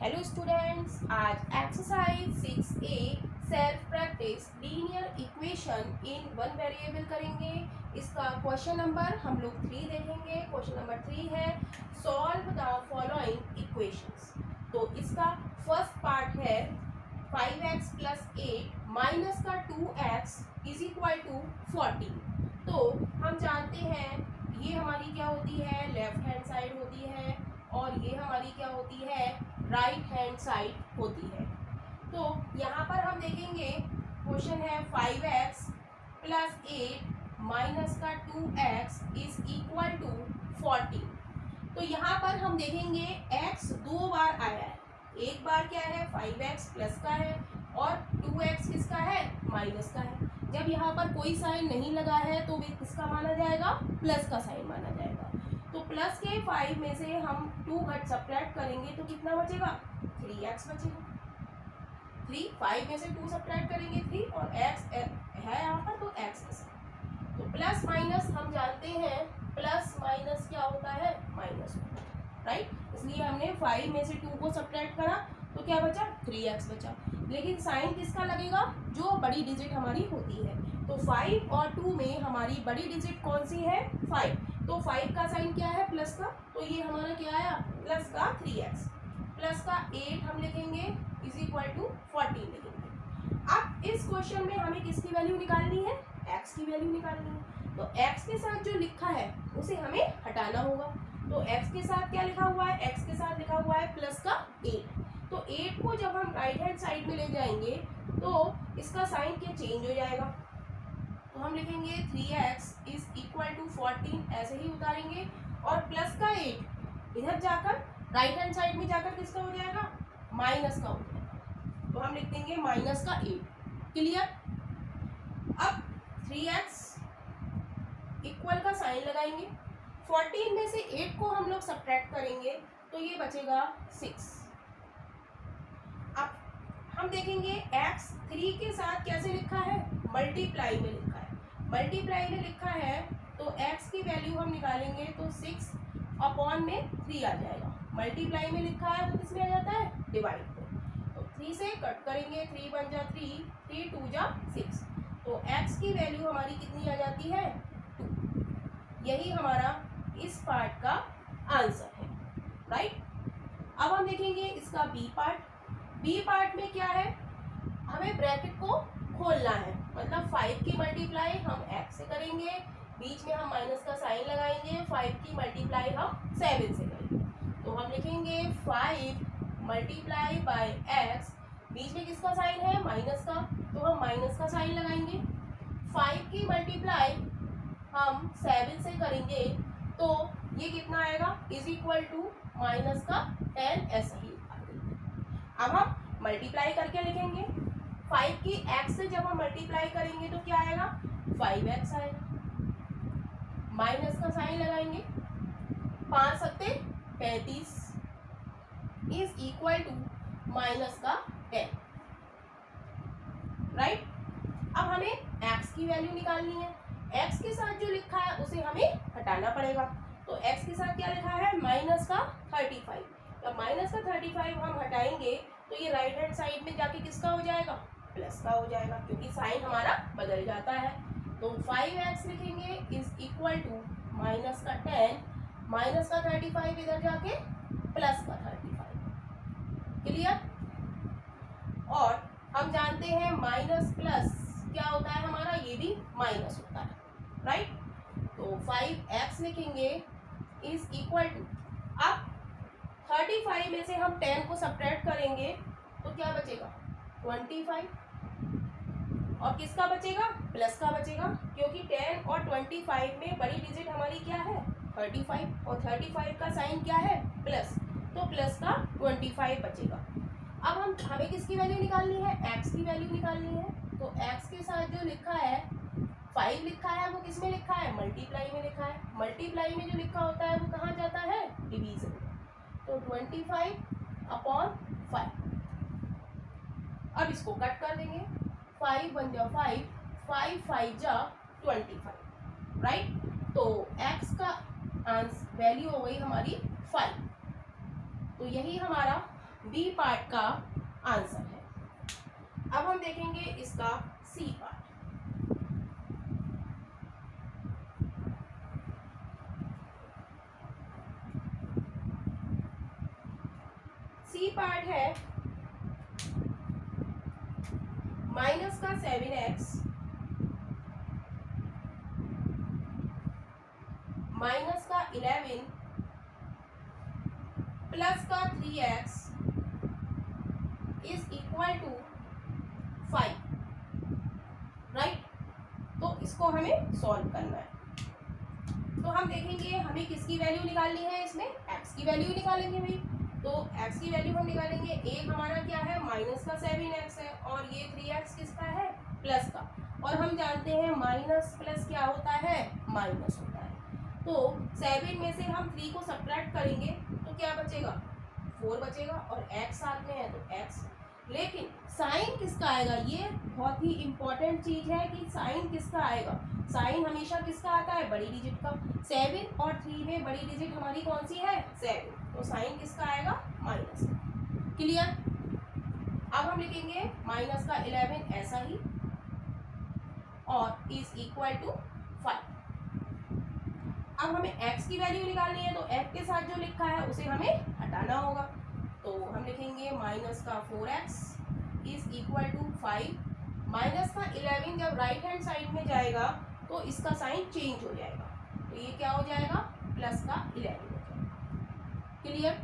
Hello students, आज exercise 6A self practice linear equation in one variable करेंगे। इसका question number हम लोग 3 देखेंगे। क्वेश्चन नंबर 3 है सॉल्व द फॉलोइंग इक्वेशंस। तो इसका फर्स्ट पार्ट है 5x प्लस 8 माइनस का 2x इज इक्वल टू 14। तो हम जानते हैं ये हमारी क्या होती है, लेफ्ट हैंड साइड होती है और ये हमारी क्या होती है, राइट हैंड साइड होती है। तो यहाँ पर हम देखेंगे क्वेश्चन है 5x प्लस 8 माइनस का 2x इज इक्वल टू 14। तो यहाँ पर हम देखेंगे x 2 बार आया है। एक बार क्या है 5x प्लस का है और 2x किसका है, माइनस का है। जब यहाँ पर कोई साइन नहीं लगा है तो वे किसका माना जाएगा, प्लस का साइन माना जाएगा। तो प्लस के 5 में से हम 2 घट सब्ट्रैक्ट करेंगे तो कितना बचेगा, 3x बचेगा। 5 में से 2 सब्ट्रैक्ट करेंगे 3 और x है यहाँ पर तो x है। तो प्लस माइनस हम जानते हैं, प्लस माइनस क्या होता है, माइनस होता है, राइट। इसलिए हमने 5 में से 2 को सब्ट्रैक्ट करा तो क्या बचा, 3x बचा। लेकिन साइन किसका लगेगा, जो बड़ी डिजिट हमारी होती है। तो 5 और 2 में हमारी बड़ी डिजिट कौन सी है, 5। तो 5 का साइन क्या है, प्लस का। तो ये हमारा क्या आया, प्लस का 3x प्लस का 8 हम लिखेंगे इज इक्वल टू 14 लिखेंगे। अब इस क्वेश्चन में हमें किसकी वैल्यू निकालनी है, x की वैल्यू निकालनी है। तो x के साथ जो लिखा है उसे हमें हटाना होगा। तो x के साथ क्या लिखा हुआ है, x के साथ लिखा हुआ है प्लस का 8। तो 8 को जब हम राइट हैंड साइड में ले जाएंगे तो इसका साइन क्या चेंज हो जाएगा। तो हम लिखेंगे 3x इज इक्वल टू 14, ऐसे ही उतारेंगे और प्लस का 8 इधर जाकर राइट हैंड साइड में जाकर किसका हो जाएगा, माइनस का हो जाएगा। तो हम लिख देंगे माइनस का 8। क्लियर। अब 3x इक्वल का साइन लगाएंगे, 14 में से 8 को हम लोग सब्ट्रैक्ट करेंगे तो ये बचेगा 6। अब हम देखेंगे x 3 के साथ कैसे लिखा है, मल्टीप्लाई में लिखा है। मल्टीप्लाई में लिखा है तो x की वैल्यू हम निकालेंगे तो 6 अपॉन में 3 आ जाएगा। मल्टीप्लाई में लिखा है वो किसमें आ जाता है, डिवाइड में। तो 3 से कट करेंगे, 3 1 जा 3, 3 2 जा 6। तो x की वैल्यू हमारी कितनी आ जाती है, 2। यही हमारा इस पार्ट का आंसर है, राइट। अब हम देखेंगे इसका बी पार्ट। बी पार्ट में क्या है, हमें ब्रैकेट को खोलना है। मतलब 5 की मल्टीप्लाई हम x से करेंगे, बीच में हम माइनस का साइन लगाएंगे। 5 की मल्टीप्लाई हम 7 से करेंगे। तो हम लिखेंगे 5 मल्टीप्लाई बाय x, बीच में किसका साइन है, माइनस का, तो हम माइनस का साइन लगाएंगे। 5 की मल्टीप्लाई हम 7 से करेंगे तो ये कितना आएगा, इज इक्वल टू माइनस का 10, ऐसा ही। अब हम मल्टीप्लाई करके लिखेंगे, 5 की x से जब हम मल्टीप्लाई करेंगे तो क्या आएगा, 5x आएगा। माइनस का साइन लगाएंगे, 5 सत्ते 35 इज इक्वल टू माइनस का 10, राइट। अब हमें x की वैल्यू निकालनी है। x के साथ जो लिखा है उसे हमें हटाना पड़ेगा। तो x के साथ क्या लिखा है, माइनस का 35। जब माइनस का 35 हम हटाएंगे तो ये राइट हैंड साइड में जाके किसका हो जाएगा, प्लस का हो जाएगा, क्योंकि साइन हमारा बदल जाता है। तो 5x लिखेंगे इज इक्वल टू माइनस का 10, माइनस का 35 इधर जाके प्लस का 35। क्लियर। और हम जानते हैं माइनस प्लस क्या होता है हमारा, ये भी माइनस होता है, राइट। तो 5x लिखेंगे इज इक्वल टू, अब 35 में से हम 10 को सब्ट्रैक्ट करेंगे तो क्या बचेगा, 25। और किसका बचेगा, प्लस का बचेगा, क्योंकि 10 और 25 में बड़ी डिजिट हमारी क्या है, 35, और 35 का साइन क्या है, प्लस। तो प्लस का 25 बचेगा। अब हमें किसकी वैल्यू निकालनी है, x की वैल्यू निकालनी है। तो x के साथ जो लिखा है 5 लिखा है वो किस में लिखा है, मल्टीप्लाई में लिखा है। मल्टीप्लाई में जो लिखा होता है वो कहाँ जाता है, डिवीजन में। तो 25 अपॉन 5। अब इसको कट कर देंगे, 5 1 जा 5, 5 5 जा 25, राइट। तो x का वैल्यू हो गई हमारी 5। तो यही हमारा बी पार्ट का आंसर है। अब हम देखेंगे इसका सी पार्ट। सी पार्ट है माइनस का 7x माइनस का 11 प्लस का 3x is equal to 5, right. तो इसको हमें सॉल्व करना है। तो हम देखेंगे हमें किसकी वैल्यू निकालनी है, इसमें x की वैल्यू निकालेंगे भाई। तो x की वैल्यू हम निकालेंगे, एक हमारा क्या है माइनस का 7x है और ये 3x किसका है, प्लस का। और हम जानते हैं माइनस प्लस क्या होता है, माइनस होता है। तो 7 में से हम 3 को सब्ट्रैक्ट करेंगे तो क्या बचेगा, 4 बचेगा और x साथ में है तो x। लेकिन साइन किसका आएगा, ये बहुत ही इंपॉर्टेंट चीज है कि साइन किसका आएगा। साइन हमेशा किसका आता है, बड़ी डिजिट का। 7 और 3 में बड़ी डिजिट हमारी कौन सी है, 7। तो साइन किसका आएगा, माइनस। क्लियर। अब हम लिखेंगे माइनस का 11 ऐसा ही और इज इक्वल टू 5। अब हमें x की वैल्यू निकालनी है तो x के साथ जो लिखा है उसे हमें हटाना होगा। तो हम लिखेंगे माइनस का 4x is equal to 5। Minus का 11 जब राइट हैंड साइड में जाएगा तो इसका साइन चेंज हो जाएगा, तो ये क्या हो जाएगा, प्लस का 11 हो जाएगा। क्लियर।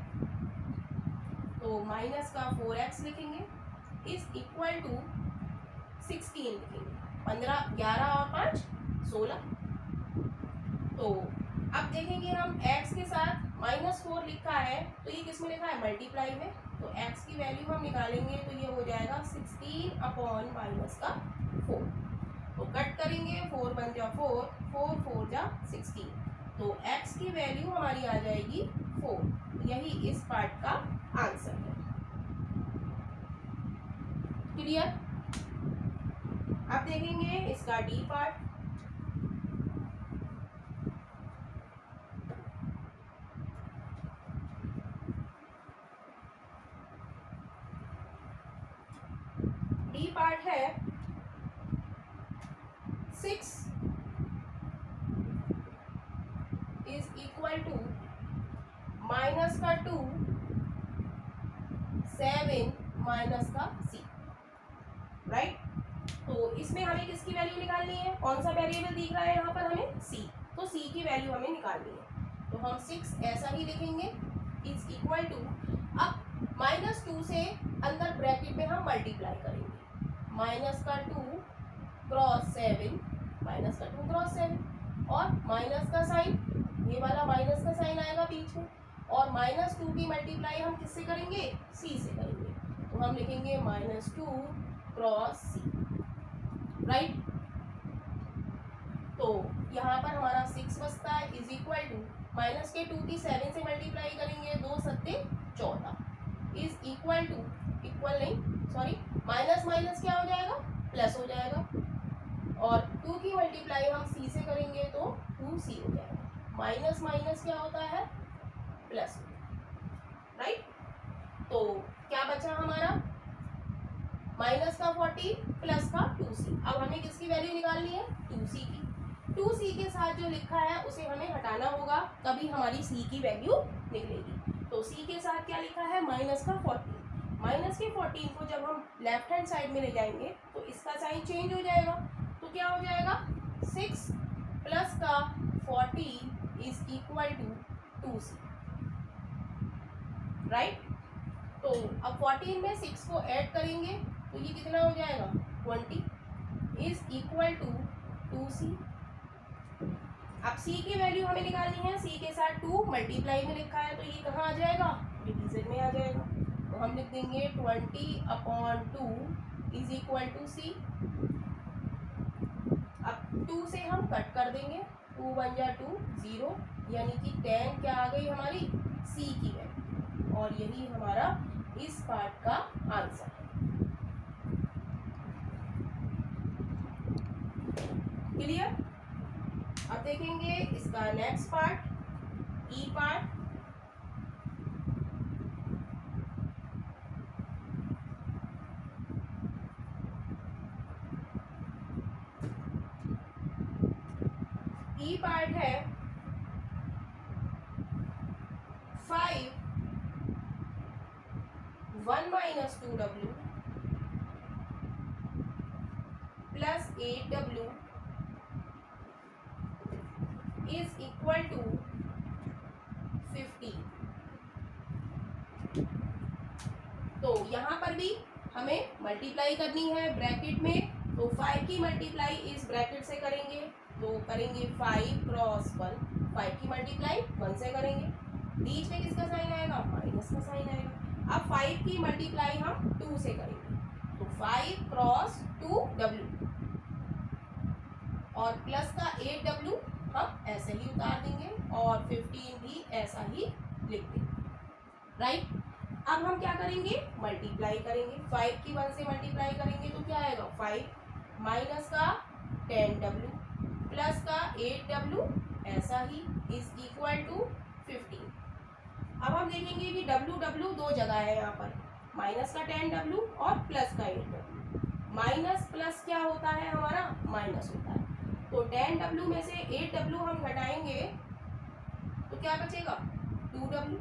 तो माइनस का 4x लिखेंगे इज इक्वल टू 16 लिखेंगे। 15, 11 और 5 16। तो अब देखेंगे हम x के साथ -4 लिखा है तो ये किस में लिखा है, मल्टीप्लाई में। तो x की वैल्यू हम निकालेंगे तो ये हो जाएगा 16 अपॉन माइनस का 4। तो कट करेंगे, 4 बन जा 4, 4 4 जा 16। तो x की वैल्यू हमारी आ जाएगी 4। यही इस पार्ट का आंसर है। क्लियर। अब देखेंगे इसका डी पार्ट। डी पार्ट है 6 इज इक्वल टू माइनस का 2 7 माइनस का c, राइट। तो इसमें हमें किसकी वैल्यू निकालनी है, कौन सा वेरिएबल दिख रहा है यहाँ पर हमें, c। तो c की वैल्यू हमें निकालनी है। तो हम 6 ऐसा ही लिखेंगे इज इक्वल टू, अब -2 से अंदर ब्रैकेट में हम मल्टीप्लाई करेंगे। माइनस का 2 क्रॉस 7, माइनस का 2 क्रॉस 7 और माइनस का साइन, ये वाला माइनस का साइन आएगा बीच में। और -2 की मल्टीप्लाई हम किससे करेंगे, c से करेंगे। तो हम लिखेंगे -2 क्रॉस c, राइट। तो यहाँ पर हमारा 6 बचता है इज इक्वल टू, माइनस के 2 की 7 से मल्टीप्लाई करेंगे, 2 सत्ते 14 इज इक्वल टू, इक्वल नहीं सॉरी, माइनस माइनस क्या हो जाएगा, प्लस हो जाएगा। और 2 की मल्टीप्लाई हम c से करेंगे तो 2c हो जाएगा। माइनस माइनस क्या होता है, प्लस, राइट। तो क्या बचा हमारा, माइनस का 40 प्लस का 2c। अब हमें किसकी वैल्यू निकालनी है, 2c की। 2c के साथ जो लिखा है उसे हमें हटाना होगा, तभी हमारी c की वैल्यू निकलेगी। तो c के साथ क्या लिखा है, माइनस का 14। माइनस के 14 को जब हम लेफ्ट हैंड साइड में ले जाएंगे तो इसका साइन चेंज हो जाएगा। तो क्या हो जाएगा, 6 प्लस का 40 is equal to 2c, right. तो अब 14 में 6 को ऐड करेंगे तो ये कितना हो जाएगा, 20 इज इक्वल टू 2c। अब c की वैल्यू हमें निकालनी है, c के साथ 2 मल्टीप्लाई में लिखा है तो ये कहाँ आ जाएगा, डिवीजन में आ जाएगा। तो हम लिख देंगे 20 upon 2 is equal to c। अब 2 से हम कट कर देंगे, 2 1 जा 2 0, यानी कि 10 क्या आ गई हमारी, c की वैल्यू। और यही हमारा इस पार्ट का आंसर है। क्लियर। अब देखेंगे इसका next part, E part. E part है 5 1 minus 2w plus 8w is equal to 50। तो यहाँ पर भी हमें मल्टीप्लाई करनी है ब्रैकेट में, तो 5 की मल्टीप्लाई इस ब्रैकेट से करेंगे, तो करेंगे 5 क्रॉस 1, 5 की मल्टीप्लाई 1 से करेंगे, बीच में किसका साइन आएगा, माइनस का साइन आएगा। अब 5 की मल्टीप्लाई हम 2 से करेंगे, तो 5 क्रॉस 2w और प्लस का 8w हम ऐसे ही उतार देंगे और 15 भी ऐसा ही लिख देंगे, राइट। अब हम क्या करेंगे, मल्टीप्लाई करेंगे, 5 की 1 से मल्टीप्लाई करेंगे तो क्या आएगा, 5 माइनस का 10w प्लस का 8w ऐसा ही इज इक्वल टू 15। अब हम देखेंगे कि w दो जगह है यहाँ पर, माइनस का 10w और प्लस का 8w। माइनस प्लस क्या होता है हमारा, माइनस होता है, तो 10w में से 8w हम घटाएंगे तो क्या बचेगा, 2w।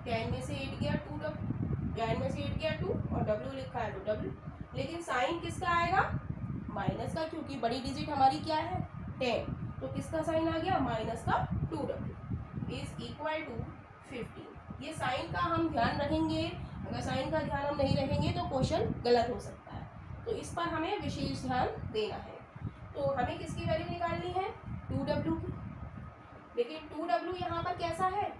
10 में से 8 गया 2w, 10 में से 8 गया 2 और w लिखा है तो w, लेकिन साइन किसका आएगा, माइनस का, क्योंकि बड़ी डिजिट हमारी क्या है 10, तो किसका साइन आ गया, माइनस का 2w इज इक्वल टू 15। ये साइन का हम ध्यान रखेंगे, अगर साइन का ध्यान हम नहीं रखेंगे तो क्वेश्चन गलत हो सकता है, तो इस पर हमें विशेष ध्यान देना है। तो हमें किसकी वैल्यू निकालनी है, 2w की, लेकिन 2w यहाँ पर कैसा है,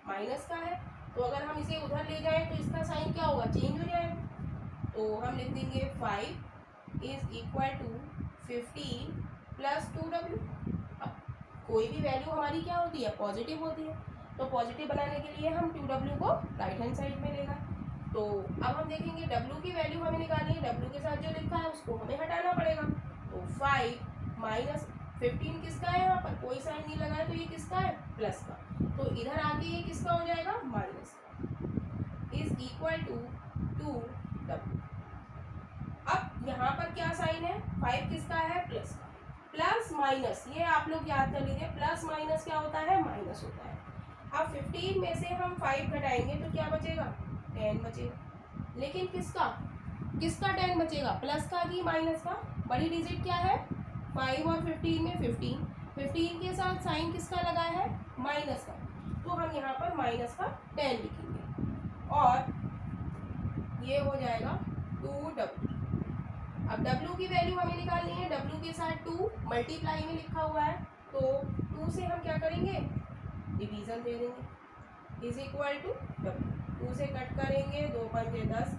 माइनस का है, तो अगर हम इसे उधर ले जाएं तो इसका साइन क्या होगा, चेंज हो जाएगा, तो हम लिख देंगे 5 is equal to 15 plus 2w। अब कोई भी वैल्यू हमारी क्या होती है, पॉजिटिव होती है, तो पॉजिटिव बनाने के लिए हम 2w को राइट हैंड साइड में लेगा। तो अब हम देखेंगे w की वैल्यू हमें निकालनी है, w के साथ जो लिखा है उसको हमें हटाना पड़ेगा, तो 5 माइनस 15 किसका है, यहाँ पर कोई साइन नहीं लगा है तो ये किसका है, प्लस का, तो इधर आके ये किसका हो जाएगा, माइनस का, इज इक्वल टू 2w। अब यहाँ पर क्या साइन है, 5 किसका है, प्लस का, प्लस माइनस, ये आप लोग याद कर लीजिए, प्लस माइनस क्या होता है, माइनस होता है। अब 15 में से हम 5 घटाएंगे तो क्या बचेगा, 10 बचेगा, लेकिन किसका 10 बचेगा, प्लस का कि माइनस का, बड़ी डिजिट क्या है 5 और 15 में 15 के साथ साइन किसका लगा है, माइनस का, तो हम यहाँ पर माइनस का 10 लिखेंगे और ये हो जाएगा 2w। अब w की वैल्यू हमें निकालनी है, w के साथ 2 मल्टीप्लाई में लिखा हुआ है, तो 2 से हम क्या करेंगे, डिवीजन दे देंगे, इज इक्वल टू w। 2 से कट करेंगे, 2 पंजे 10,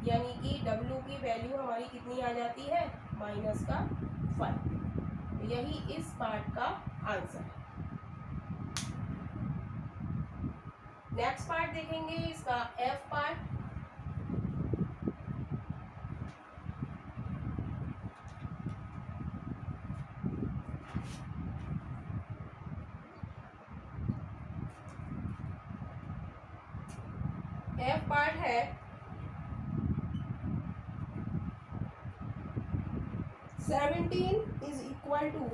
यानी कि w की वैल्यू हमारी कितनी आ जाती है, माइनस का 5। यही इस पार्ट का आंसर है। नेक्स्ट पार्ट देखेंगे इसका f पार्ट। f पार्ट है 17 is equal to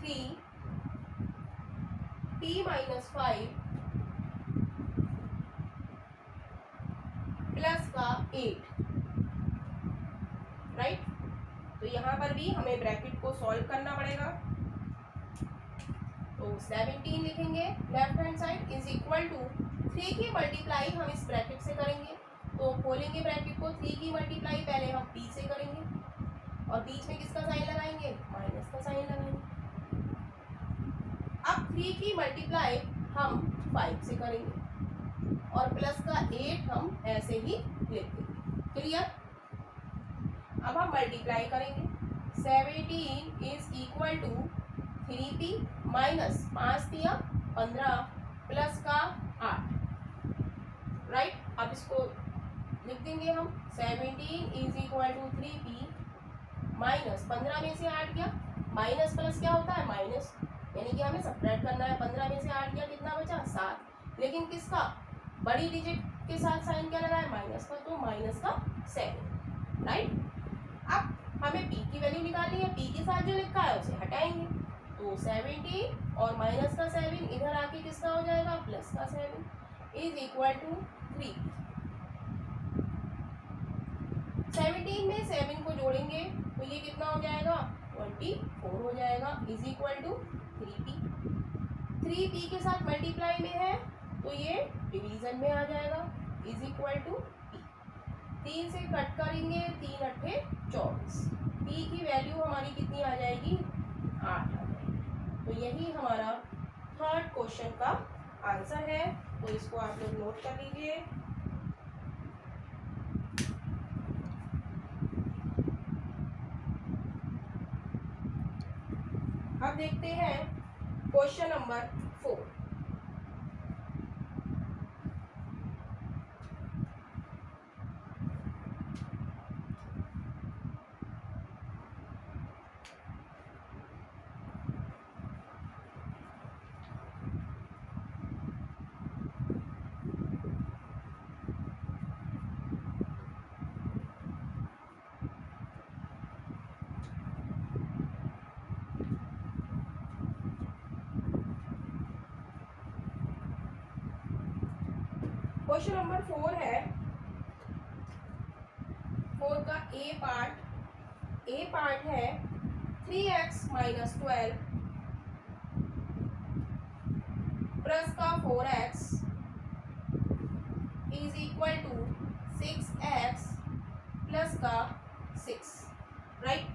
3 p minus 5 plus का 8, राइट। तो यहाँ पर भी हमें ब्रैकेट को सॉल्व करना पड़ेगा, तो 17 लिखेंगे left hand side is equal to 3 की मल्टीप्लाई हम इस ब्रैकेट से करेंगे, तो खोलेंगे ब्रैकेट को, 3 की मल्टीप्लाई पहले हम p से करेंगे और बीच में किसका साइन लगाएंगे, माइनस का साइन लगाएंगे। अब 3 की मल्टीप्लाई हम 5 से करेंगे और प्लस का 8 हम ऐसे ही लिख देंगे, क्लियर। अब हम मल्टीप्लाई करेंगे, 17 is equal to 3p minus 5 दिया 15 प्लस का 8, राइट। अब इसको लिख देंगे हम, 17 is equal to 3p minus 15 में से 8 गया, माइनस प्लस क्या होता है, माइनस, यानी कि हमें सब्ट्रैक्ट करना है, 15 में से 8 गया कितना बचा, 7, लेकिन किसका, बड़ी डिजिट के साथ साइन क्या लगा है, माइनस का, तो माइनस का 7, राइट। अब हमें p की वैल्यू निकालनी है, p के साथ जो लिखा है उसे हटाएंगे, तो 17 और माइनस का 7 इधर आके किसका हो जाएगा, प्लस का 7 इज इक्वल टू 3। 17 में 7 को जोड़ेंगे तो ये कितना हो जाएगा, 24 हो जाएगा, is equal to 3p। 3p के साथ मल्टीप्लाई में है तो ये डिवीजन में आ जाएगा, इज इक्वल टू p। 3 से कट करेंगे, 3 अट्ठे 24, p की वैल्यू हमारी कितनी आ जाएगी, 8 आ जाएगी। तो यही हमारा थर्ड क्वेश्चन का आंसर है, तो इसको आप लोग नोट कर लीजिए। अब देखते हैं क्वेश्चन नंबर 4। क्वेश्चन नंबर 4 है, 4 का ए पार्ट है 3x माइनस 12 प्लस का 4x is equal to 6x plus का 6, राइट।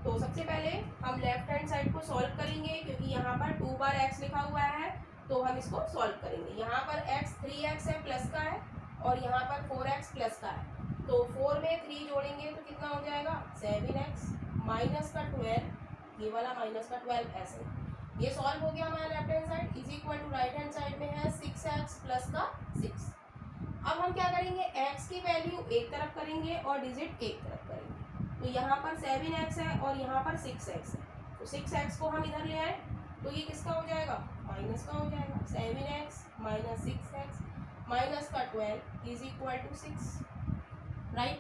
तो सबसे पहले हम लेफ्ट हैंड साइड को सॉल्व करेंगे, क्योंकि यहाँ पर 2 बार x लिखा हुआ है, तो हम इसको सॉल्व करेंगे। यहाँ पर x 3x है प्लस का है, और यहाँ पर 4x प्लस का है, तो 4 में 3 जोड़ेंगे तो कितना हो जाएगा, 7x माइनस का 12, ये वाला माइनस का 12 ऐसे। ये सॉल्व हो गया हमारा left hand side, is equal to right hand side में है 6x प्लस का 6। अब हम क्या करेंगे, x की वैल्यू एक तरफ करेंगे और डिजिट एक तरफ करेंगे। तो यहाँ पर 7x है और यहाँ पर 6x है, तो 6x को हम इधर ले आए तो ये किसका हो जाएगा, माइनस का हो जाएगा। 7x माइनस 6x माइनस का 12 इज इक्वल टू 6, राइट।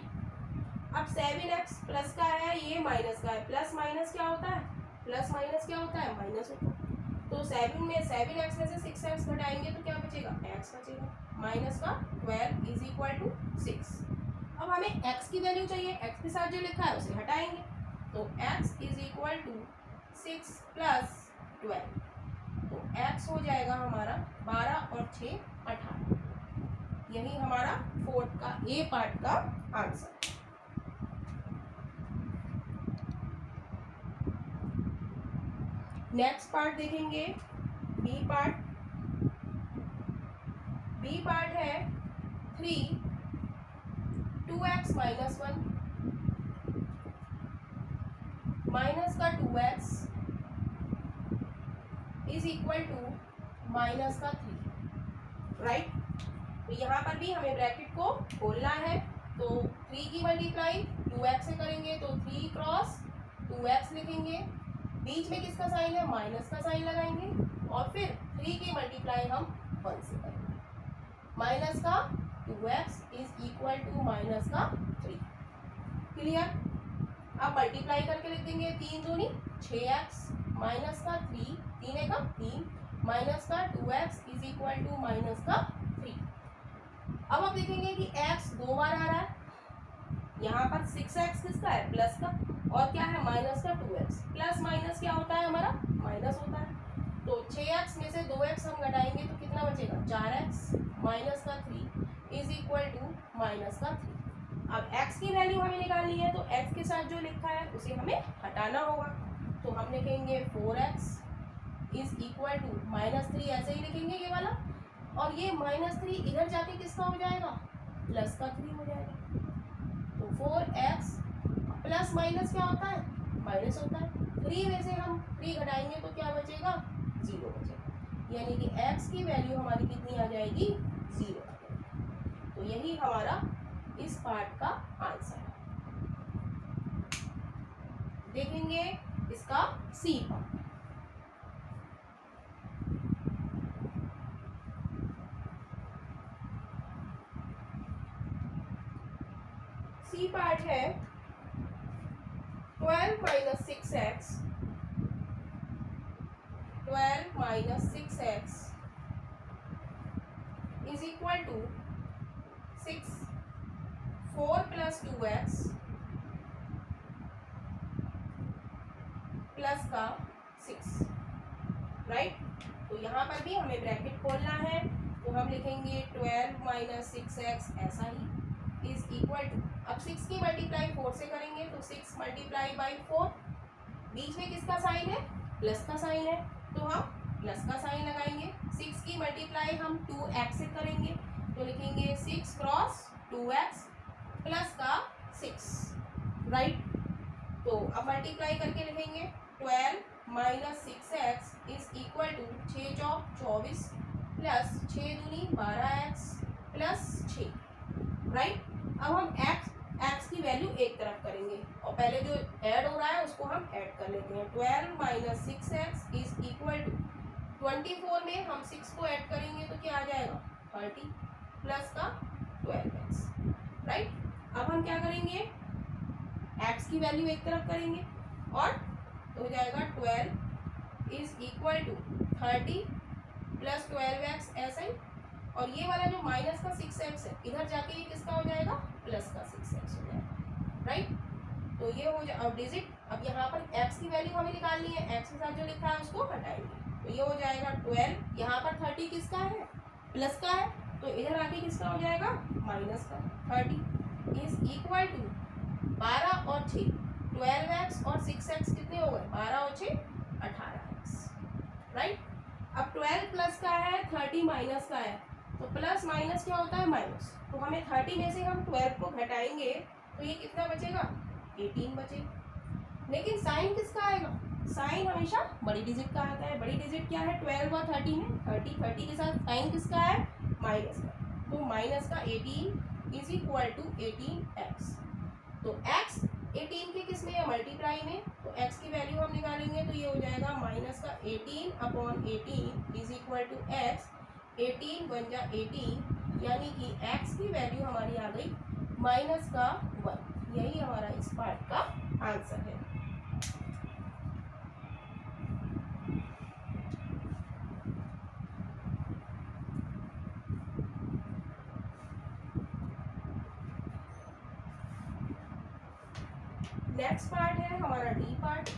अब 7x प्लस का है, ये माइनस का है, प्लस माइनस क्या होता है, प्लस माइनस क्या होता है, माइनस होता है। तो 7 में 7x में से 6x घटाएंगे तो क्या बचेगा, x बचेगा, माइनस का 12 इज इक्वल टू 6। अब हमें x की वैल्यू चाहिए, x के साथ जो लिखा है उसे हटाएंगे, तो x is equal to 6 plus 12, तो x हो जाएगा हमारा 12 और 6 18। यही हमारा फोर्थ का ए पार्ट का आंसर। नेक्स्ट पार्ट देखेंगे, बी पार्ट। बी पार्ट है 3 2x माइनस 1 माइनस का 2x is equal to minus का 3, राइट। तो यहाँ पर भी हमें ब्रैकेट को खोलना है, तो 3 की मल्टीप्लाई 2x से करेंगे तो 3 क्रॉस 2x लिखेंगे, बीच में किसका साइन है, माइनस का साइन लगाएंगे, और फिर 3 की मल्टीप्लाई हम 1 से करेंगे, माइनस का 2x is equal to minus का 3। क्लियर। अब मल्टीप्लाई करके लिख देंगे, 3 दूनी 6x माइनस का 3, 3 है कम 3 माइनस का 2x is equal to minus का 3। अब आप देखेंगे कि x 2 बार आ रहा है, यहाँ पर 6x किसका है, प्लस का, और क्या है, माइनस का 2x। प्लस माइनस क्या होता है हमारा, माइनस होता है। तो 6x में से 2x हम घटाएंगे तो कितना बचेगा, 4x माइनस का 3 इज इक्वल टू माइनस का 3। अब x की वैल्यू हमें निकालनी है, तो x के साथ जो लिखा है उसे हमें हटाना होगा, तो हम लिखेंगे 4x is equal to minus 3, ऐसे ही लिखेंगे ये वाला, और ये माइनस 3 इधर जाके किसका हो जाएगा, प्लस का 3 हो जाएगा। तो 4x प्लस माइनस क्या होता है, माइनस होता है। 3 में से हम 3 घटाएंगे तो क्या बचेगा, 0 बचेगा, यानी कि x की वैल्यू हमारी कितनी आ जाएगी, 0 आ जाएगी। तो यही हमारा इस पार्ट का आंसर है। देखेंगे इसका सी पार्ट। सी पार्ट है 12 minus 6x, 12 minus 6x is equal to 6, 4 plus 2x plus का 6, राइट। तो यहाँ पर भी हमें ब्रैकेट खोलना है, तो हम लिखेंगे 12 माइनस 6x ऐसा ही इज इक्वल टू, अब 6 की मल्टीप्लाई 4 से करेंगे तो 6 मल्टीप्लाई बाई 4, बीच में किसका साइन है, प्लस का साइन है, तो हम प्लस का साइन लगाएंगे। 6 की मल्टीप्लाई हम 2x से करेंगे तो लिखेंगे 6 क्रॉस 2x प्लस का 6, राइट। तो अब मल्टीप्लाई करके लिखेंगे 12 minus 6x is equal to 6 चौक 24 प्लस 6 दूनी 12x प्लस 6, राइट। अब हम x की वैल्यू एक तरफ करेंगे और पहले जो ऐड हो रहा है उसको हम ऐड कर लेते हैं। 12 minus 6x is equal to 24 में हम 6 को ऐड करेंगे तो क्या आ जाएगा 30 प्लस का 12x, राइट। अब हम क्या करेंगे, x की वैल्यू एक तरफ करेंगे और तो हो जाएगा 12 is equal to 30 plus 12x ऐसा ही, और ये वाला जो माइनस का 6x है इधर जाके ये किसका हो जाएगा, प्लस का 6x हो जाएगा, राइट। तो ये हो जाए, अब डिजिट, अब यहाँ पर x की वैल्यू हमें निकालनी है, x के साथ जो लिखा है उसको हटाएंगे तो ये हो जाएगा 12, यहाँ पर 30 किसका है, प्लस का है, तो इधर आके किसका हो जाएगा, माइनस का 30 इज इक्वल टू 12 और 6, 12x और 6x कितने हो गए, 12 और 6 18x, राइट। अब 12 प्लस का है, 30 माइनस का है, तो प्लस माइनस क्या होता है, माइनस, तो हमें 30 में से हम 12 को घटाएंगे तो ये कितना बचेगा, 18 बचेगा। लेकिन साइन किसका आएगा, साइन हमेशा बड़ी डिजिट का आता है, बड़ी डिजिट क्या है 12 और 30 में, 30 के साथ साइन किसका है, माइनस का, तो माइनस का 18 इज इक्वल टू 18x। तो x 18 के किस में है, मल्टीप्लाई में, तो x की वैल्यू हम निकालेंगे तो ये हो जाएगा माइनस का 18 upon 18 is equal to x, 18 बन जा 18, यानी कि x की वैल्यू हमारी आ गई माइनस का 1। यही हमारा इस पार्ट का आंसर है। नेक्स्ट पार्ट है हमारा डी पार्ट।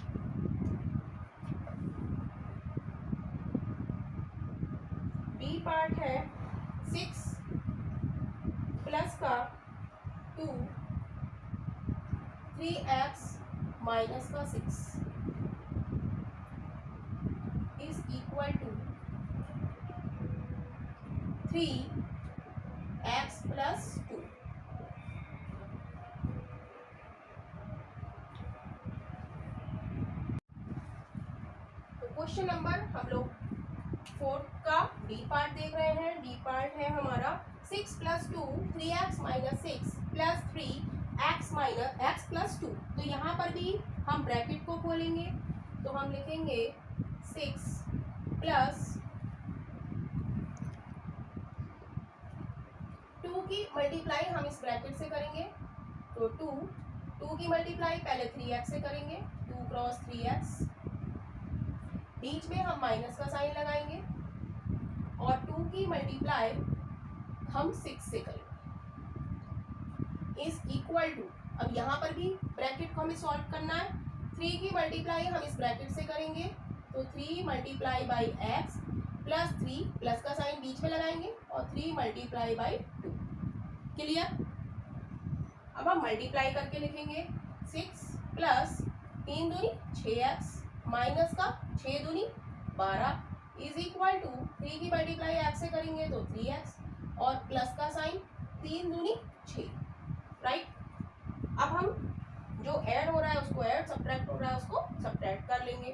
डी पार्ट है 6 प्लस का 2, 3x माइनस का 6 is equal to 3x plus 2। Question number हम लोग 4 का डी पार्ट देख रहे हैं। डी पार्ट है हमारा 6 plus 2, 3x minus 6 plus 3x minus x plus 2। तो यहाँ पर भी हम ब्रैकेट को खोलेंगे तो हम लिखेंगे 6 प्लस 2 की मल्टीप्लाई हम इस ब्रैकेट से करेंगे तो 2 की मल्टीप्लाई पहले 3x से करेंगे, 2 क्रॉस 3x, बीच में हम माइनस का साइन लगाएंगे और 2 की मल्टीप्लाई हम 6 से करेंगे इज इक्वल टू, अब यहाँ पर भी ब्रैकेट को हमें सॉल्व करना है, 3 की मल्टीप्लाई हम इस ब्रैकेट से करेंगे तो 3 multiply by x plus 3, plus का साइन बीच में लगाएंगे और 3 मल्टीप्लाई बाई 2। क्लियर। अब हम मल्टीप्लाई करके लिखेंगे 6 प्लस 3 दूनी 6x माइनस का 6 दूनी 12 इज इक्वल टू 3 की मल्टीप्लाई x से करेंगे तो 3x और प्लस का साइन 3 दूनी 6, राइट। अब हम जो ऐड हो रहा है उसको ऐड, सब्ट्रैक्ट हो रहा है उसको सब्ट्रैक्ट कर लेंगे।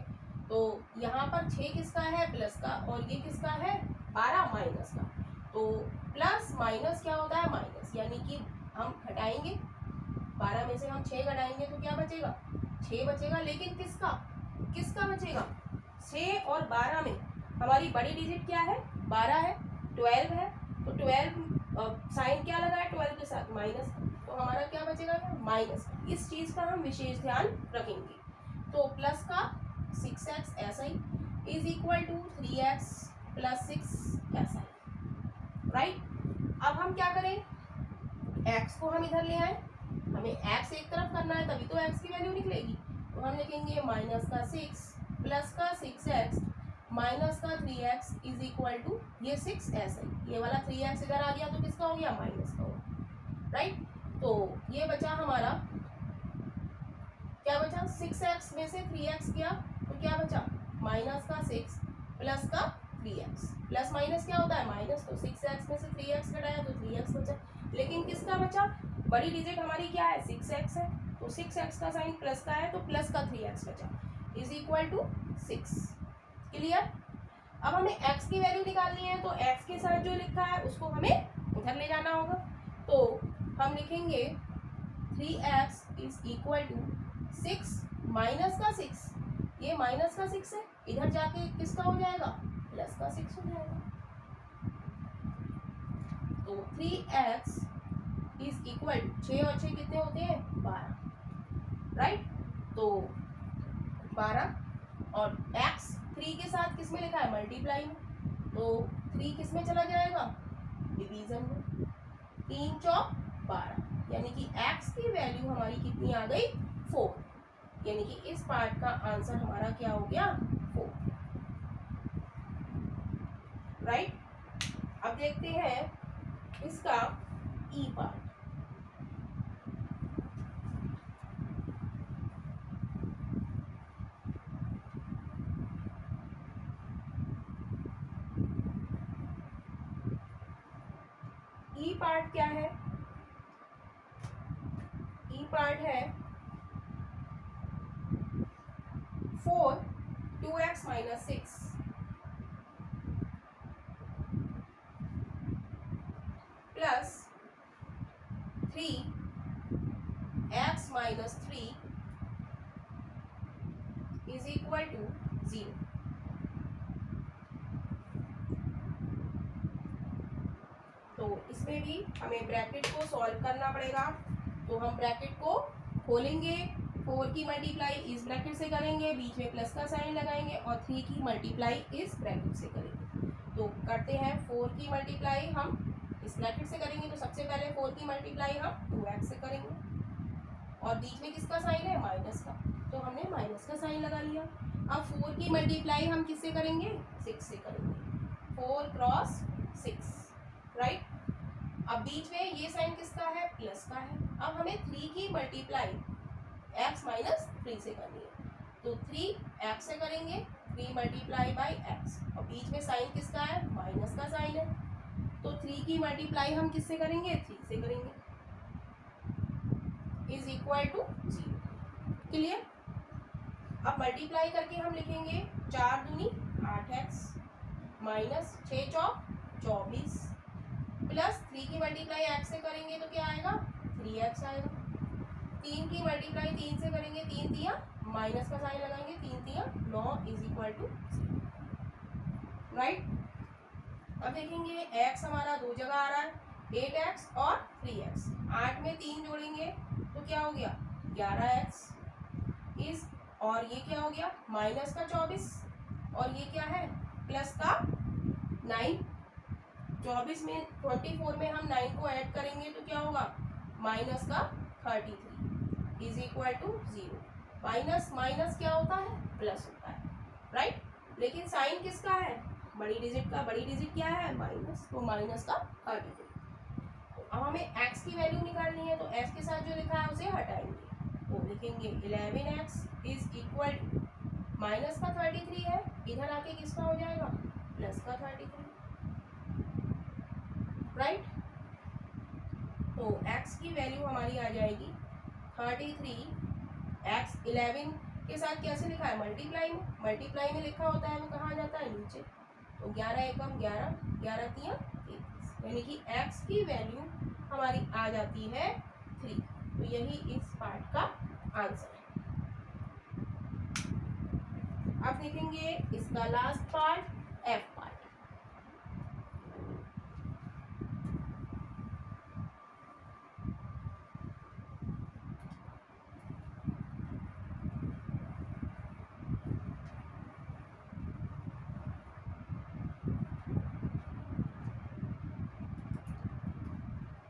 तो यहाँ पर 6 किसका है, प्लस का, और ये किसका है 12 माइनस का। तो प्लस माइनस क्या होता है, माइनस, यानी कि हम घटाएंगे 12 में से हम 6 घटाएंगे तो क्या बचेगा, 6 बचेगा। लेकिन किसका किसका बचेगा, 6 और 12 में हमारी बड़ी डिजिट क्या है, 12 है, 12 है, तो 12 साइन क्या लगा है 12 के साथ, माइनस, तो हमारा क्या बचेगा, माइनस। इस चीज का हम विशेष ध्यान रखेंगे। तो प्लस का 6x ऐसा ही is equal to 3x plus 6 ऐसा ही, राइट। अब हम क्या करें, x को हम इधर ले आए, हमें x एक तरफ करना है तभी तो x की वैल्यू निकलेगी। तो हम लिखेंगे माइनस का 6 प्लस का 6x माइनस का 3x इज इक्वल टू ये 6 ऐसा ही, ये वाला 3x इधर आ गया तो किसका हो गया, माइनस का हो गया, राइट। तो ये बचा हमारा, क्या बचा, 6x में से 3x गया तो क्या बचा, माइनस का 6 प्लस का 3x, प्लस माइनस क्या होता है, माइनस। तो 6x में से 3x घटाया तो 3x बचा, लेकिन किसका बचा, बड़ी डिजिट हमारी क्या है, 6x है, तो 6x का साइन प्लस का है तो प्लस का 3x बचा इज इक्वल टू 6। क्लियर। अब हमें x की वैल्यू निकालनी है, तो x के साथ जो लिखा है उसको हमें उधर ले जाना होगा। तो हम लिखेंगे 3x is equal to 6 minus का 6, ये माइनस का 6 है, इधर जाके किसका हो जाएगा, प्लस का 6 हो जाएगा। तो 3x इज इक्वल टू 6 और 6 कितने होते हैं, 12, राइट। तो 12 और x 3 के साथ किस में लिखा है, मल्टीप्लाई में, तो 3 किस में चला जाएगा, डिवीजन में, 3 चौक 12, यानी कि x की वैल्यू हमारी कितनी आ गई, 4, यानी कि इस पार्ट का आंसर हमारा क्या हो गया, 4, राइट। अब देखते हैं इसका ई पार्ट। ई पार्ट क्या है, ई पार्ट है 4 2x minus 6 plus 3x minus 3 is equal to 0। तो इसमें भी हमें ब्रैकेट को सॉल्व करना पड़ेगा। तो हम ब्रैकेट को खोलेंगे, 4 की मल्टीप्लाई इस ब्रैकेट से करेंगे, बीच में प्लस का साइन लगाएंगे और 3 की मल्टीप्लाई इस ब्रैकेट से करेंगे। तो करते हैं, 4 की मल्टीप्लाई हम इस ब्रैकेट से करेंगे, तो सबसे पहले 4 की मल्टीप्लाई हम 2x से करेंगे और बीच में किसका साइन है, माइनस का, तो हमने माइनस का साइन लगा लिया। अब 4 की मल्टीप्लाई हम किससे करेंगे, 6 से करेंगे, 4 क्रॉस 6, राइट। अब बीच में ये साइन किसका है, प्लस का है। अब हमें 3 की मल्टीप्लाई x माइनस 3 से करनी है, तो 3 x से करेंगे, 3 मल्टीप्लाई बाई एक्स, और बीच में साइन किसका है, माइनस का साइन है, तो 3 की मल्टीप्लाई हम किससे करेंगे, 3 से करेंगे, इज इक्वल टू 0। क्लियर। अब मल्टीप्लाई करके हम लिखेंगे 4 दूनी 8x माइनस 6 चौक 24 प्लस 3 की मल्टीप्लाई x से करेंगे तो क्या आएगा, 3x आएगा। 3 की मल्टीप्लाई 3 से करेंगे, 3 तिया माइनस का साइन लगाएंगे, 3 तिया 9 इज इक्वल टू 0, राइट। अब देखेंगे x हमारा दो जगह आ रहा है, 8x और 3x, 8 में 3 जोड़ेंगे तो क्या हो गया, 11x इज, और ये क्या हो गया, माइनस का 24 और ये क्या है, प्लस का 9। 24 में 24 में हम 9 को ऐड करेंगे तो क्या होगा, माइनस का 33 is equal to 0। Minus minus क्या होता है, प्लस होता है, राइट। लेकिन साइन किसका है, बड़ी डिजिट का, बड़ी डिजिट क्या है, माइनस, तो माइनस का 33। तो अब हमें x की वैल्यू निकालनी है, तो x के साथ जो लिखा है उसे हटाएंगे, तो लिखेंगे 11x is equal to, minus का 33 है, इधर आके किसका हो जाएगा, प्लस का 33, राइट। तो x की वैल्यू हमारी आ जाएगी 33, x 11 के साथ कैसे लिखा है, मल्टीप्लाई में, मल्टीप्लाई में लिखा होता है वो कहाँ आ जाता है, नीचे, तो 11 एकम 11, 11 तिया 33, यानी कि x की वैल्यू हमारी आ जाती है 3। तो यही इस पार्ट का आंसर है। अब देखेंगे इसका last part, f part.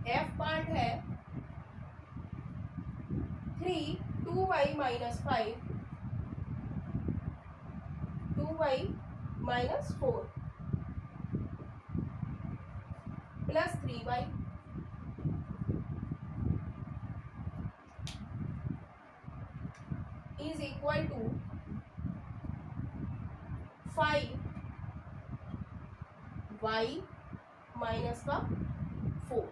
F part है 3 2y minus 5 2y minus 4 plus 3y is equal to 5y minus का 4।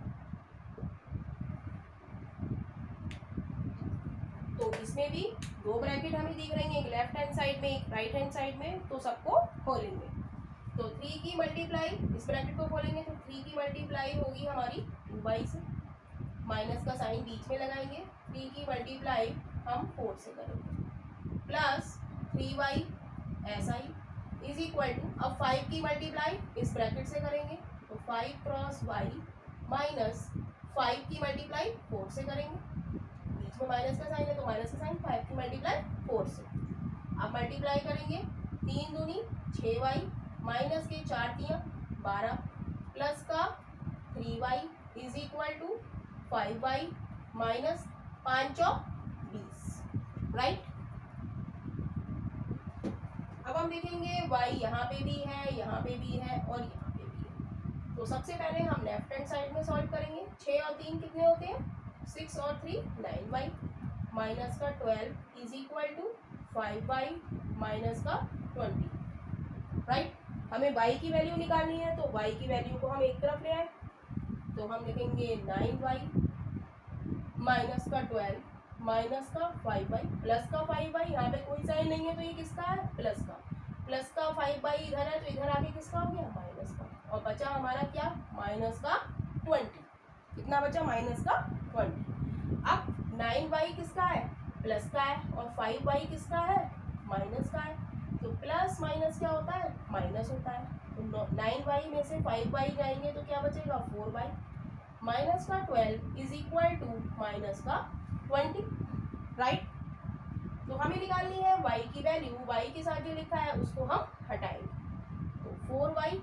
तो इसमें भी दो ब्रैकेट हमें दिख रही हैं, एक लेफ्ट हैंड साइड में एक राइट हैंड साइड में, तो सबको खोलेंगे। तो 3 की मल्टीप्लाई, इस ब्रैकेट को खोलेंगे तो 3 की मल्टीप्लाई होगी हमारी 2y से, माइनस का साइन बीच में लगाएंगे। 3 की मल्टीप्लाई हम 4 से करेंगे प्लस 3y ऐसा ही इज इक्वल टू, अब 5 की मल्टीप्लाई इस ब्रैकेट से करेंगे तो 5 क्रॉस y माइनस 5 की मल्टीप्लाई 4 से करेंगे, बीच में माइनस का साइन है तो माइनस का साइन, 5 की मल्टीप्लाई 4 से। अब मल्टीप्लाई करेंगे 3 दूनी 6y माइनस के 4 तियां 12 प्लस का 3y is equal to 5y minus 5 और 20, राइट। अब हम देखेंगे y यहाँ पे भी है, यहाँ पे भी है और यहाँ पे भी है। तो सबसे पहले हम लेफ्ट हैंड साइड में सॉल्व करेंगे। 6 और 3 कितने होते हैं, 6 और 3 9y माइनस का 12 is equal to 5y minus का 20, राइट। हमें y की वैल्यू निकालनी है तो y की वैल्यू को हम एक तरफ ले आए तो हम लिखेंगे 9y माइनस का 12 माइनस का 5y प्लस का 5y, यहाँ पे कोई साइन नहीं है तो ये किसका है, प्लस का 5y इधर है तो इधर आके किसका हो गया, माइनस का, और बचा हमारा क्या, माइनस का 20। कितना बचा, माइनस का 20। अब 9y किसका है, प्लस का है, और 5y किसका है, माइनस का है। तो प्लस माइनस क्या होता है, माइनस होता है। तो 9y में से 5y जाएंगे तो क्या बचेगा, 4y माइनस का 12 इज इक्वल टू माइनस का 20, राइट। तो हमें निकालनी है y की वैल्यू, y के साथ जो लिखा है उसको हम हटाएंगे तो 4y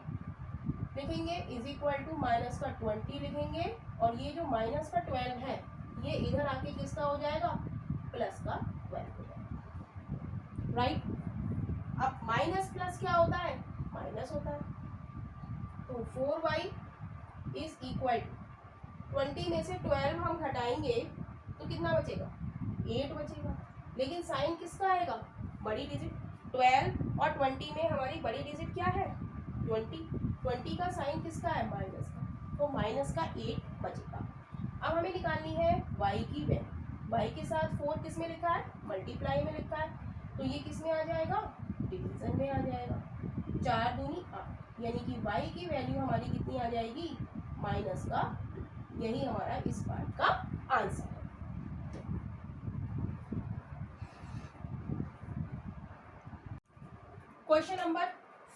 लिखेंगे इज इक्वल टू माइनस का 20 लिखेंगे, और ये जो माइनस का 12 है ये इधर आके किसका हो जाएगा, प्लस का 12 हो जाएगा, राइट। अब माइनस प्लस क्या होता है, माइनस होता है। तो 4y इज इक्वल टू 20 में से 12 हम घटाएंगे तो कितना बचेगा, 8 बचेगा। लेकिन साइन किसका आएगा, बड़ी डिजिट। 12 और 20 में हमारी बड़ी डिजिट क्या है, 20 का साइन किसका है, माइनस का, तो माइनस का 8 बचेगा। अब हमें निकालनी है y की वैल्यू। y के साथ 4 किस में लिखा है, मल्टीप्लाई में लिखा है, तो ये किस में आ जाएगा, डिवीजन में आ जाएगा। 4 दूनी 8, यानी कि y की वैल्यू हमारी कितनी आ जाएगी, माइनस का, यही हमारा इस पार्ट का आंसर है। क्वेश्चन नंबर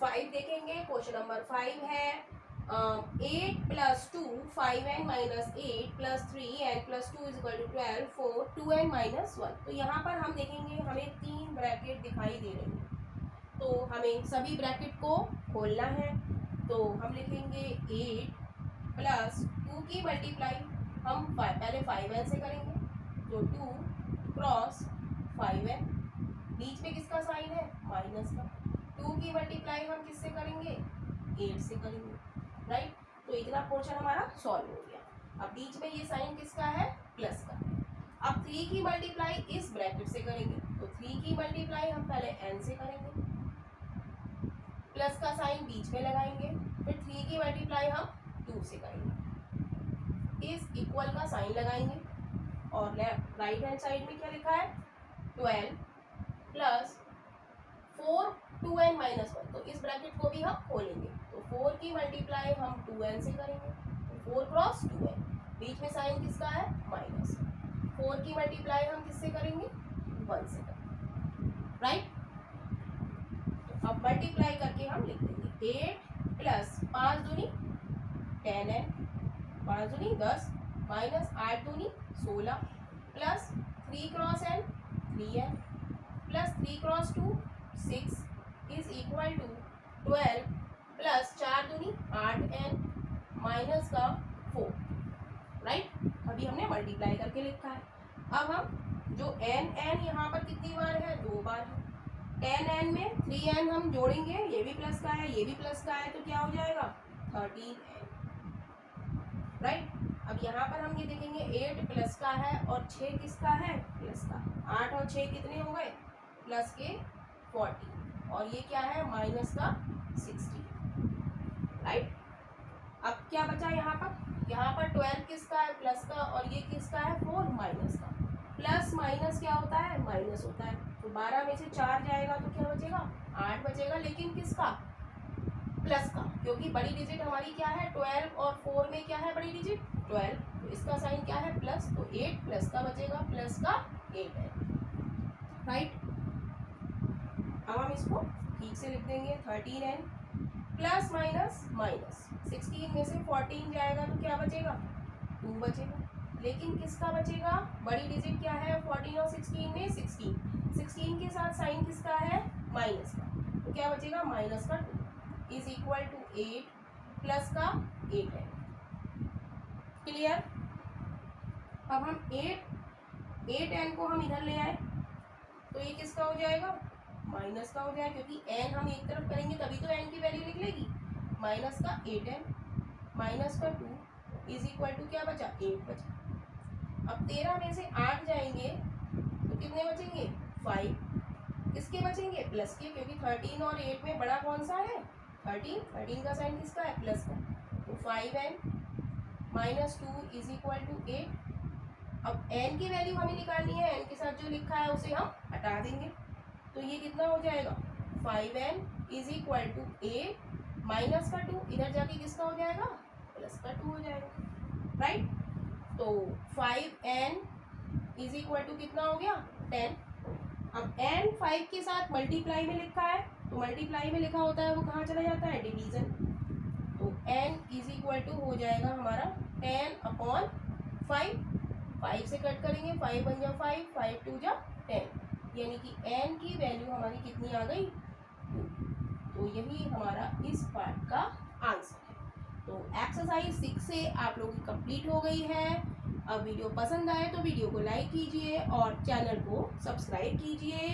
5 देखेंगे। क्वेश्चन नंबर 5 है 8 plus 2 5n minus 8 plus 3n plus 2 is equal to 12 4 2n minus 1। तो यहाँ पर हम देखेंगे हमें 3 ब्रैकेट दिखाई दे रही हैं, तो हमें सभी ब्रैकेट को खोलना है। तो हम लिखेंगे 8 प्लस 2 की मल्टीप्लाई हम पहले 5n से करेंगे, तो 2 क्रॉस 5n, बीच में किसका साइन है, माइनस का। 2 की मल्टीप्लाई हम किससे करेंगे, 8 से करेंगे, राइट। तो इतना पोर्शन हमारा सॉल्व हो गया। अब बीच में ये साइन किसका है, प्लस का। अब 3 की मल्टीप्लाई इस ब्रैकेट से करेंगे, तो 3 की मल्टीप्लाई हम पहले n से करेंगे, प्लस का साइन बीच में लगाएंगे, फिर 3 की मल्टीप्लाई हम 2 से करेंगे, इस इक्वल का साइन लगाएंगे, और राइट हैंड साइड में क्या लिखा है, 12 प्लस 4 2n माइनस 1। तो इस ब्रैकेट को भी हम खोलेंगे, तो 4 की मल्टीप्लाई हम 2n से करेंगे, तो 4 क्रॉस 2n, बीच में साइन किसका है, माइनस। 4 की मल्टीप्लाई हम किससे करेंगे, 1 से करेंगे, राइट। तो अब मल्टीप्लाई करके हम लिख देंगे 8 प्लस 5 दूनी 10n, 5 दूनी 10 माइनस 8 दूनी 16 plus 3 cross n 3n plus 3 cross 2 6 is equal to 12 plus 4 दूनी 8n माइनस का 4। राइट। अभी हमने मल्टीप्लाई करके लिखा है। अब हम जो n यहाँ पर कितनी बार है, 2 बार है। 10n में 3n हम जोड़ेंगे, ये भी प्लस का है ये भी प्लस का है, तो क्या हो जाएगा 13n, राइट। अब यहाँ पर हम ये देखेंगे 8 प्लस का है और 6 किसका है, प्लस का। 8 और 6 कितने हो गए, प्लस के 40, और ये क्या है माइनस का 60, राइट। अब क्या बचा यहाँ पर 12 किसका है, प्लस का, और ये किसका है 4 माइनस का। प्लस माइनस क्या होता है, माइनस होता है। तो 12 में से 4 जाएगा तो क्या बचेगा, 8 बचेगा, लेकिन किसका, प्लस का, क्योंकि बड़ी डिजिट हमारी क्या है 12 और 4 में क्या है बड़ी डिजिट 12, तो इसका साइन क्या है प्लस, तो 8 प्लस का बचेगा, प्लस का 8 है, राइट। अब हम इसको ठीक से लिख देंगे 13n प्लस माइनस माइनस 16 में से 14 जाएगा तो क्या बचेगा 2 बचेगा, लेकिन किसका बचेगा, बड़ी डिजिट क्या है 14 और 16 में 16 के साथ साइन किसका है माइनस का, तो क्या बचेगा माइनस का 2 इज इक्वल टू 8 प्लस का 8 है, क्लियर। अब हम 8n को हम इधर ले आए तो ये किसका हो जाएगा, माइनस का हो जाएगा, क्योंकि n हम एक तरफ करेंगे तभी तो n की वैल्यू निकलेगी। माइनस का 8n माइनस का 2 इज इक्वल टू क्या बचा 8 बचा। अब 13 में से 8 जाएंगे तो कितने बचेंगे 5, किसके बचेंगे प्लस के, क्योंकि 13 और 8 में बड़ा कौन सा है 13 का साइन किसका है प्लस का, तो 5n minus 2 is equal to 8। अब n की वैल्यू हमें निकालनी है, n के साथ जो लिखा है उसे हम हटा देंगे, तो ये कितना हो जाएगा 5n is equal to 8 minus का 2, इधर जाके किसका हो जाएगा प्लस का 2 हो जाएगा, राइट। तो 5n इज इक्वल टू कितना हो गया 10। अब n 5 के साथ मल्टीप्लाई में लिखा है, तो मल्टीप्लाई में लिखा होता है वो कहाँ चला जाता है डिवीजन, तो n इज इक्वल टू हो जाएगा हमारा 10/5, 5 से कट करेंगे 5 1 जा 5, 5 2 जा 10, यानी कि n की वैल्यू हमारी कितनी आ गई 2। तो यही हमारा इस पार्ट का आंसर है। तो एक्सरसाइज 6 से आप लोगों की कंप्लीट हो गई है। अब वीडियो पसंद आए तो वीडियो को लाइक कीजिए और चैनल को सब्सक्राइब कीजिए।